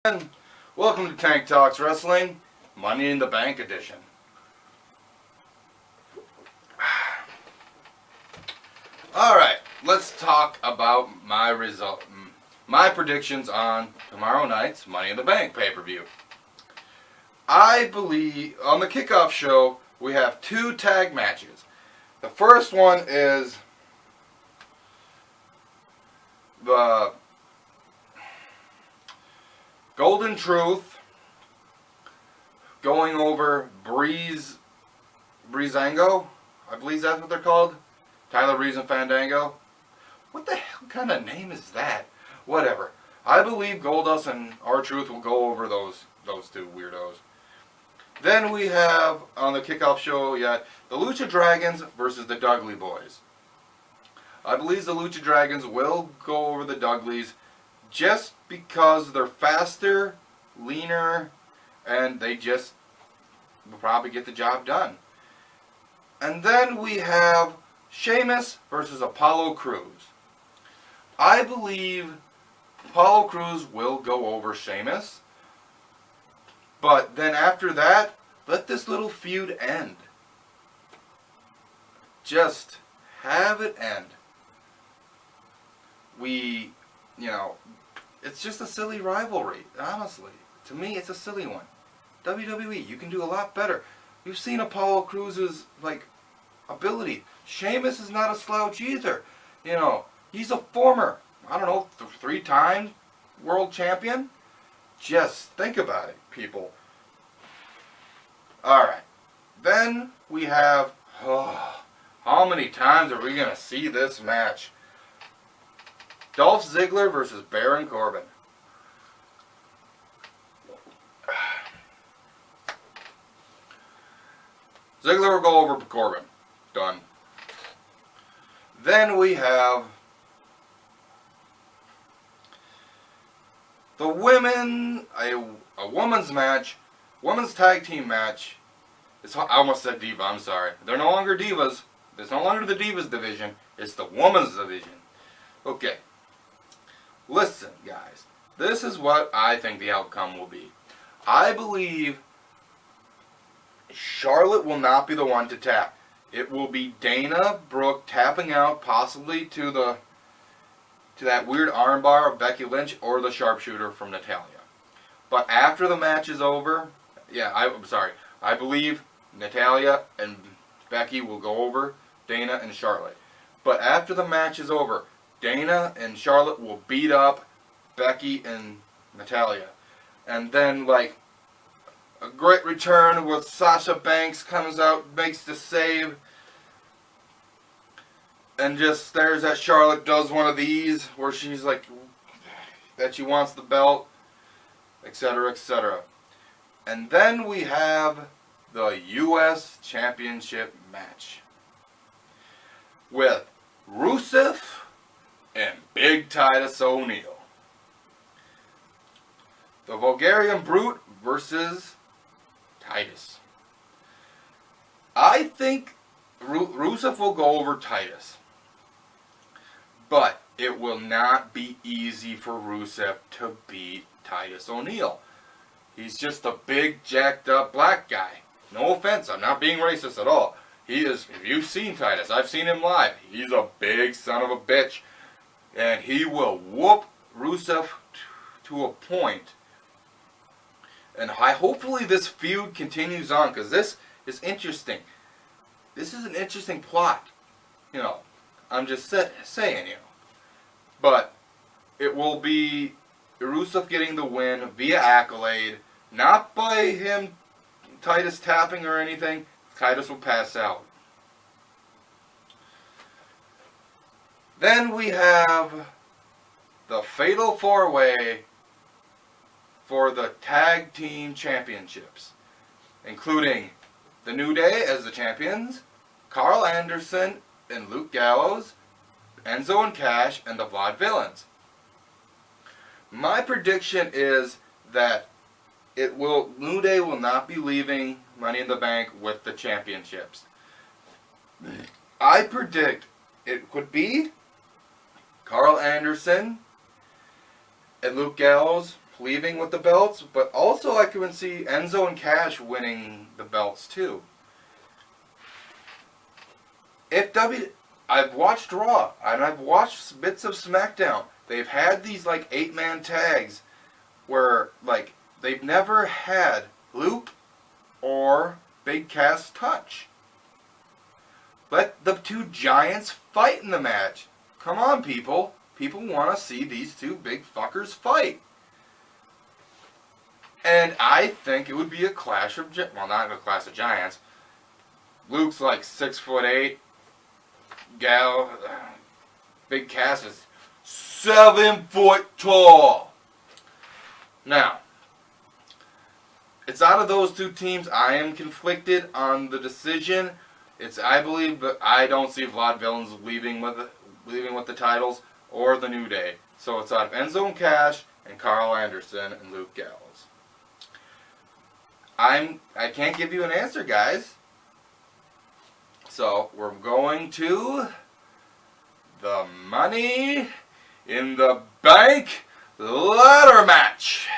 And welcome to Tank Talks Wrestling, Money in the Bank edition. Alright, let's talk about my predictions on tomorrow night's Money in the Bank pay-per-view. I believe on the kickoff show we have two tag matches. The first one is the Golden Truth going over Breezango. I believe that's what they're called. Tyler Breeze and Fandango. What the hell kind of name is that? Whatever. I believe Goldust and R-Truth will go over those two weirdos. Then we have on the kickoff show yet the Lucha Dragons versus the Dudley Boys. I believe the Lucha Dragons will go over the Dudleys just because they're faster, leaner, and they just will probably get the job done. And then we have Sheamus versus Apollo Crews. I believe Apollo Crews will go over Sheamus. But then after that, let this little feud end. Just have it end. It's just a silly rivalry, honestly. To me, it's a silly one. WWE, you can do a lot better. You've seen Apollo Crews' ability. Sheamus is not a slouch either. He's a former, 3-time world champion. Just think about it, people. Alright. Then we have, how many times are we going to see this match? Dolph Ziggler versus Baron Corbin. Ziggler will go over Corbin. Done. Then we have the women, a women's match, women's tag team match. I almost said diva, I'm sorry. They're no longer divas. It's no longer the divas division. It's the women's division. Okay. Listen, guys. This is what I think the outcome will be. I believe Charlotte will not be the one to tap. It will be Dana Brooke tapping out possibly to that weird armbar of Becky Lynch or the sharpshooter from Natalya. But after the match is over, I believe Natalya and Becky will go over Dana and Charlotte. But after the match is over, Dana and Charlotte will beat up Becky and Natalya. And then, a great return with Sasha Banks comes out, makes the save, and just stares at Charlotte, does one of these, where she's like, that she wants the belt, etc., etc. And then we have the U.S. Championship match with Rusev and Big Titus O'Neil. The Bulgarian Brute versus Titus. I think Rusev will go over Titus. But it will not be easy for Rusev to beat Titus O'Neil. He's just a big, jacked up black guy. No offense, I'm not being racist at all. He is, if you've seen Titus, I've seen him live. He's a big son of a bitch. And he will whoop Rusev to a point. And hopefully this feud continues on, because this is interesting. This is an interesting plot. I'm just saying, But it will be Rusev getting the win via accolade, not by him, Titus tapping or anything. Titus will pass out. Then we have the Fatal 4-Way for the Tag Team Championships, including the New Day as the champions, Carl Anderson and Luke Gallows, Enzo and Cash, and the Vaudevillains. My prediction is that New Day will not be leaving Money in the Bank with the championships. I predict it could be Carl Anderson and Luke Gallows leaving with the belts, but also I can see Enzo and Cash winning the belts too. I've watched Raw and I've watched bits of SmackDown. They've had these like 8-man tags where like they've never had Luke or Big Cass touch. Let the two giants fight in the match. Come on, people. People want to see these two big fuckers fight. And I think it would be a clash of well, not a clash of giants. Luke's like 6'8". Big Cass is 7 foot tall. Now, it's out of those two teams. I am conflicted on the decision. I believe, but I don't see Vlad Villains leaving with the titles or the New Day. So it's out of Enzo and Cash and Carl Anderson and Luke Gallows. I can't give you an answer, guys. So we're going to the Money in the Bank ladder match,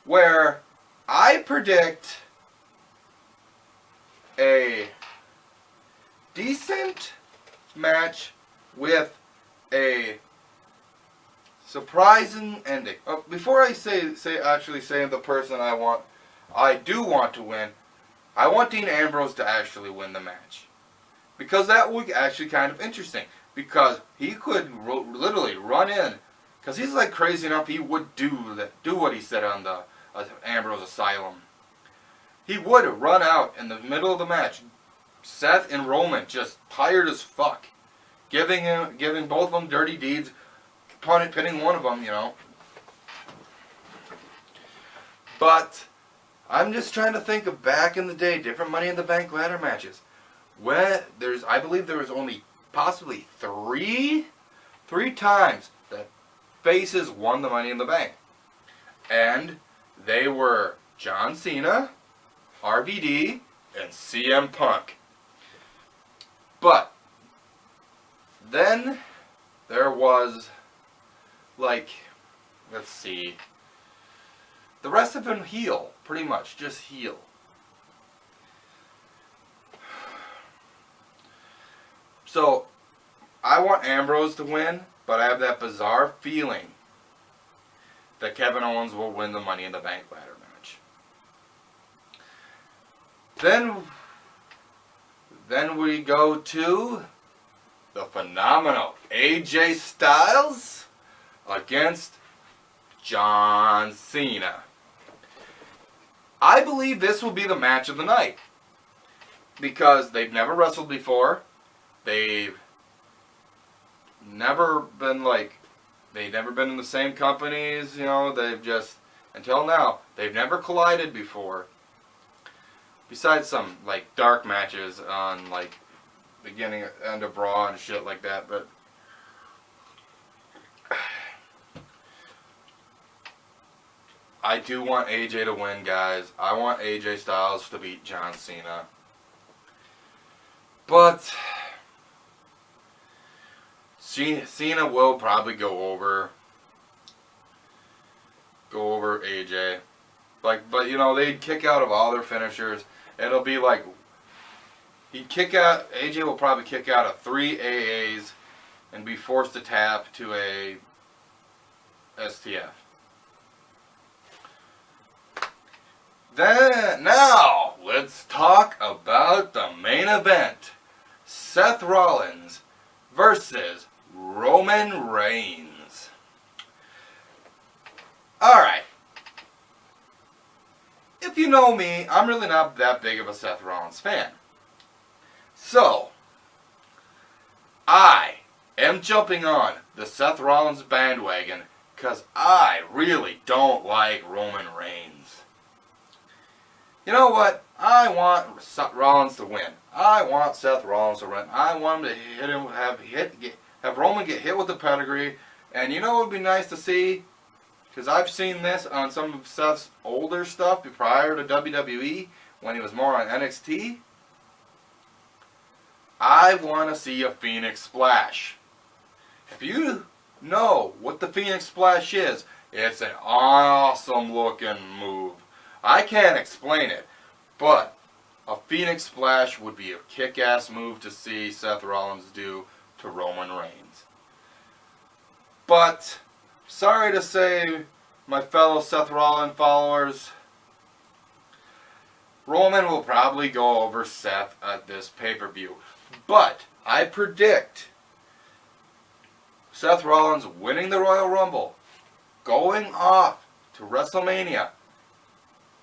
where I predict a decent match with a surprising ending. Before I say the person I do want to win, I want Dean Ambrose to actually win the match. Because that would actually kind of interesting. Because he could literally run in. Because he's like crazy enough, he would do what he said on the Ambrose Asylum. He would run out in the middle of the match. Seth and Roman just tired as fuck. Giving both of them dirty deeds. Pinning one of them, you know. But I'm just trying to think of back in the day, different Money in the Bank ladder matches. I believe there was only possibly three times that faces won the Money in the Bank. And they were John Cena, RVD, and CM Punk. But then there was, like, let's see, the rest of them heel, pretty much, just heel. So, I want Ambrose to win, but I have that bizarre feeling that Kevin Owens will win the Money in the Bank ladder match. Then we go to the phenomenal AJ Styles against John Cena. I believe this will be the match of the night. Because they've never wrestled before. They've never been in the same companies, you know, they've just, until now, they've never collided before. Besides some, like, dark matches on, like, beginning, end of Raw and shit like that, but I do want AJ to win, guys. I want AJ Styles to beat John Cena. But Cena will probably go over AJ. But you know, they'd kick out of all their finishers. It'll be like AJ will probably kick out of 3 AAs and be forced to tap to a STF. Now, let's talk about the main event. Seth Rollins versus Roman Reigns. Alright. If you know me, I'm really not that big of a Seth Rollins fan. So, I am jumping on the Seth Rollins bandwagon because I really don't like Roman Reigns. You know what? I want Seth Rollins to win. I want Seth Rollins to win. I want him to have Roman get hit with the pedigree. And you know what would be nice to see? Because I've seen this on some of Seth's older stuff prior to WWE, when he was more on NXT. I want to see a Phoenix Splash. If you know what the Phoenix Splash is, It's an awesome looking move. I can't explain it, but a Phoenix Splash would be a kick-ass move to see Seth Rollins do to Roman Reigns. But, sorry to say, my fellow Seth Rollins followers, Roman will probably go over Seth at this pay-per-view. But, I predict Seth Rollins winning the Royal Rumble, going off to WrestleMania,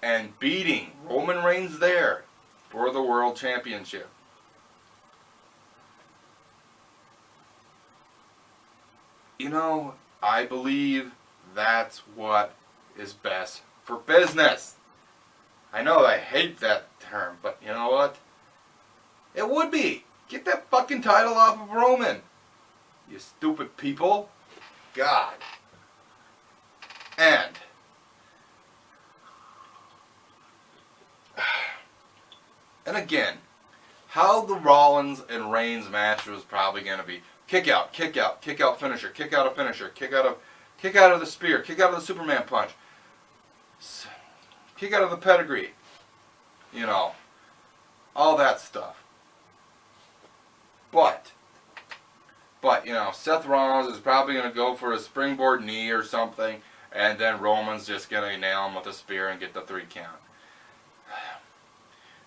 and beating Roman Reigns there for the World Championship. You know, I believe that's what is best for business. I know I hate that term, but you know what? It would be. Get that fucking title off of Roman, you stupid people. God. And again, how the Rollins and Reigns match was probably going to be kick out, finisher, kick out of finisher, kick out of the spear, kick out of the Superman punch, kick out of the pedigree, you know, all that stuff. But you know, Seth Rollins is probably going to go for a springboard knee or something, and then Roman's just going to nail him with a spear and get the 3 count.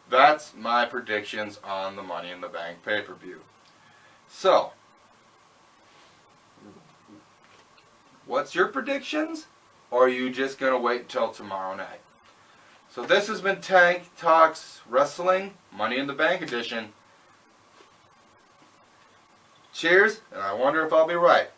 That's my predictions on the Money in the Bank pay-per-view. So, what's your predictions? Or are you just going to wait until tomorrow night? So this has been Tank Talks Wrestling, Money in the Bank edition. Cheers, and I wonder if I'll be right.